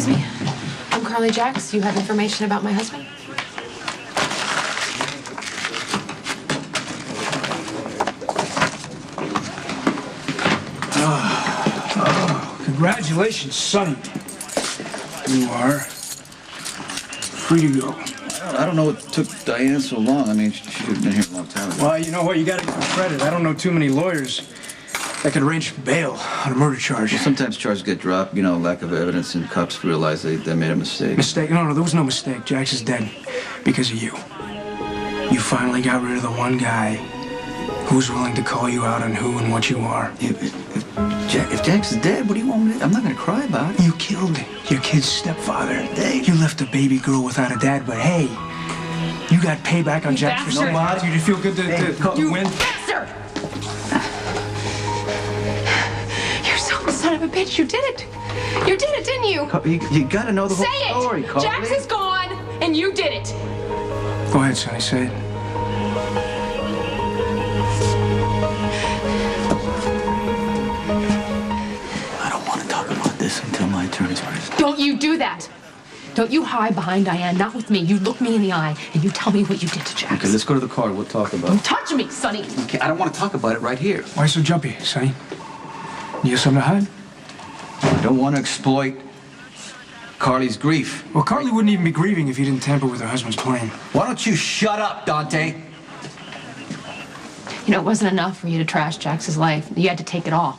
Excuse me. I'm Carly Jacks. You have information about my husband? Congratulations, Sonny. You are free to go. I don't know what took Diane so long. I mean, she should have been here a long time ago. Well, you know what? You gotta give her credit. I don't know too many lawyers that could arrange for bail on a murder charge. Well, sometimes charges get dropped, you know, lack of evidence, and cops realize they made a mistake. Mistake? No, there was no mistake. Jax is dead because of you. You finally got rid of the one guy who was willing to call you out on who and what you are. If Jax is dead, what do you want me to do? I'm not gonna cry about it. You killed your kid's stepfather. You left a baby girl without a dad, but hey, you got payback on Jax for saying that. Did you feel good to win? Bastard! You're so son of a bitch. You did it. You did it, didn't you? You gotta know the whole story, Carly. Jax is gone, and you did it. Go ahead, Sonny, say it. Until my attorney's present. Don't you do that. Don't you hide behind Diane, not with me. You look me in the eye and you tell me what you did to Jax. Okay, let's go to the car. We'll talk about it. Don't touch me, Sonny. Okay, I don't want to talk about it right here. Why so jumpy, Sonny? You have something to hide? I don't want to exploit Carly's grief. Well, Carly wouldn't even be grieving if you didn't tamper with her husband's plane. Why don't you shut up, Dante? You know, it wasn't enough for you to trash Jax's life. You had to take it all.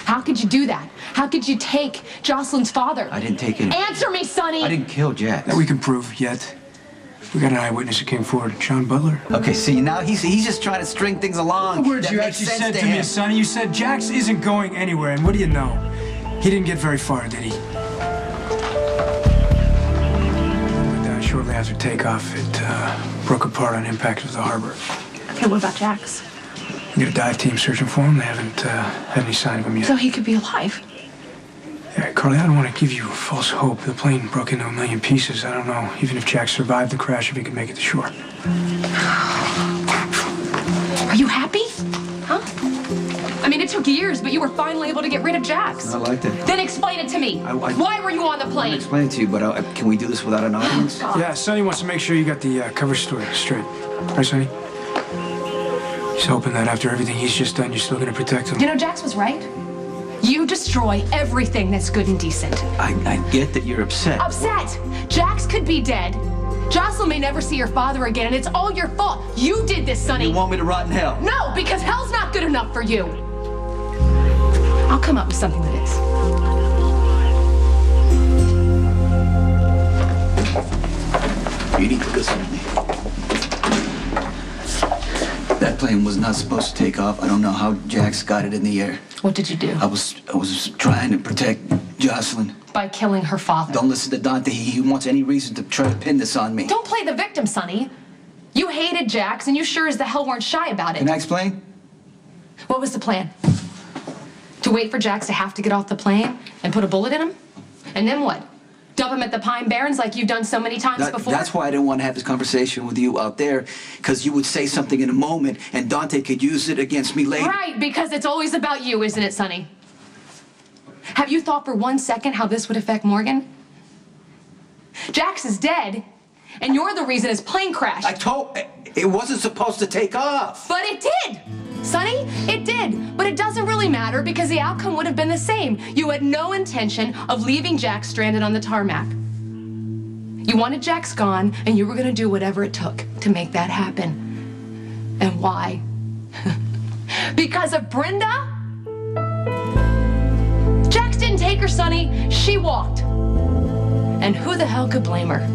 How could you do that? How could you take Jocelyn's father? I didn't take it. Answer me, Sonny! I didn't kill Jax. That we can prove yet. We got an eyewitness who came forward, John Butler. Okay, see, now he's just trying to string things along. The words you actually said to me, Sonny, you said Jax isn't going anywhere, and what do you know? He didn't get very far, did he? But shortly after takeoff, it broke apart on impact with the harbor. Okay, what about Jax? We got a dive team searching for him. They haven't had any sign of him yet. So he could be alive. Yeah, Carly, I don't want to give you false hope. The plane broke into a million pieces. I don't know, even if Jack survived the crash, if he could make it to shore. Are you happy? Huh? I mean, it took years, but you were finally able to get rid of Jax. I liked it. Then explain it to me. Why were you on the plane? I'll explain it to you, but can we do this without an audience? Yeah, Sonny wants to make sure you got the cover story straight. Right, Sonny? He's hoping that after everything he's just done, you're still going to protect him. You know, Jax was right. You destroy everything that's good and decent. I get that you're upset. Upset? Jax could be dead. Jocelyn may never see her father again, and it's all your fault. You did this, Sonny. You want me to rot in hell? No, because hell's not good enough for you. I'll come up with something that is. You need to listen to me. That plane was not supposed to take off. I don't know how Jax got it in the air. What did you do? I was trying to protect Jocelyn. By killing her father. Don't listen to Dante. He wants any reason to try to pin this on me. Don't play the victim, Sonny. You hated Jax, and you sure as the hell weren't shy about it. Can I explain? What was the plan? To wait for Jax to have to get off the plane and put a bullet in him? And then what? Dump him at the Pine Barrens like you've done so many times before? That's why I didn't want to have this conversation with you out there, because you would say something in a moment, and Dante could use it against me later. Right, because it's always about you, isn't it, Sonny? Have you thought for 1 second how this would affect Morgan? Jax is dead, and you're the reason his plane crashed. It wasn't supposed to take off. But it did! Sonny, it did. But it doesn't really matter because the outcome would have been the same. You had no intention of leaving Jax stranded on the tarmac. You wanted Jax gone, and you were going to do whatever it took to make that happen. And why? Because of Brenda? Jax didn't take her, Sonny. She walked. And who the hell could blame her?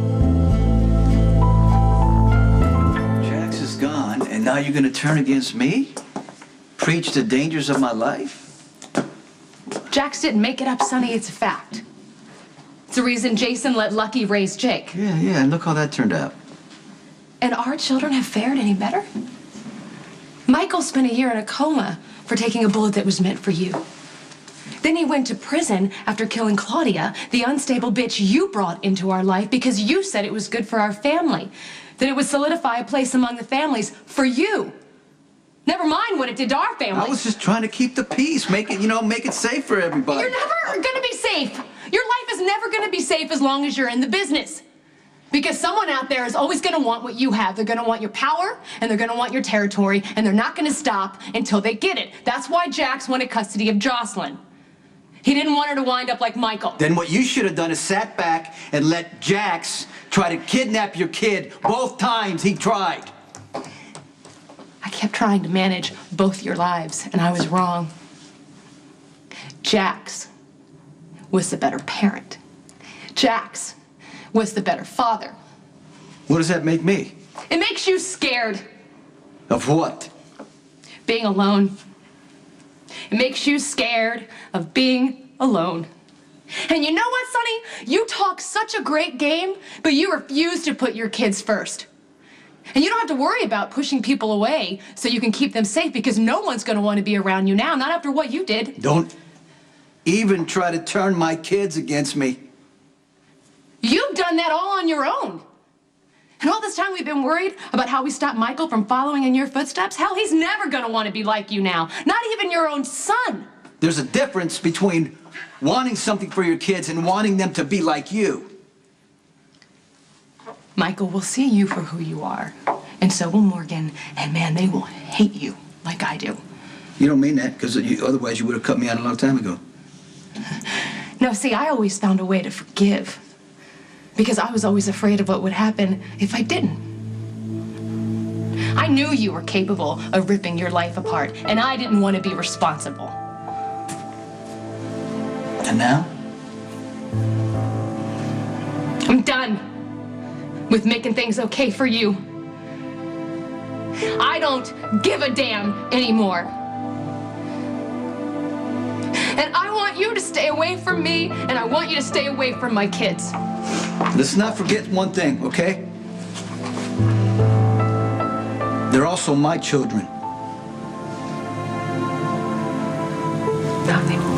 Jax is gone, and now you're going to turn against me? Preach the dangers of my life? Jax didn't make it up, Sonny. It's a fact. It's the reason Jason let Lucky raise Jake. Yeah, and look how that turned out. And our children have fared any better? Michael spent a year in a coma for taking a bullet that was meant for you. Then he went to prison after killing Claudia, the unstable bitch you brought into our life because you said it was good for our family, that it would solidify a place among the families for you. Never mind what it did to our family. I was just trying to keep the peace, make it safe for everybody. You're never gonna be safe. Your life is never safe as long as you're in the business. Because someone out there is always going to want what you have. They're going to want your power, and they're going to want your territory, and they're not going to stop until they get it. That's why Jax wanted custody of Jocelyn. He didn't want her to wind up like Michael. Then what you should have done is sat back and let Jax try to kidnap your kid both times he tried. I kept trying to manage both your lives, and I was wrong. Jax was the better parent. Jax was the better father. What does that make me? It makes you scared. Of what? Being alone. It makes you scared of being alone. And you know what, Sonny? You talk such a great game, but you refuse to put your kids first. And you don't have to worry about pushing people away so you can keep them safe, because no one's going to want to be around you now, not after what you did. Don't even try to turn my kids against me. You've done that all on your own. And all this time we've been worried about how we stop Michael from following in your footsteps. Hell, he's never going to want to be like you now. Not even your own son. There's a difference between wanting something for your kids and wanting them to be like you. Michael will see you for who you are. And so will Morgan. And man, they will hate you like I do. You don't mean that, because otherwise you would have cut me out a long time ago. No, see, I always found a way to forgive. Because I was always afraid of what would happen if I didn't. I knew you were capable of ripping your life apart, and I didn't want to be responsible. And now? I'm done with making things okay for you. I don't give a damn anymore. And I want you to stay away from me, and I want you to stay away from my kids. Let's not forget one thing, okay? They're also my children. Nothing.